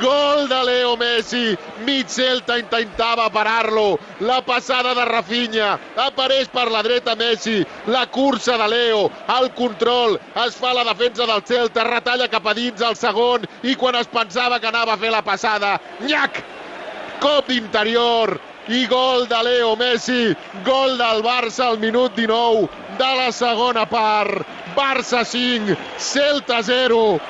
Gol de Leo Messi, mig Celta intentava parar-lo, la passada de Rafinha, apareix per la dreta Messi, la cursa de Leo, el control, es fa la defensa del Celta, retalla cap a dins el segon i quan es pensava que anava a fer la passada, nyac! Cop d'interior i gol de Leo Messi, gol del Barça al minut 19 de la segona part. Barça 5, Celta 0.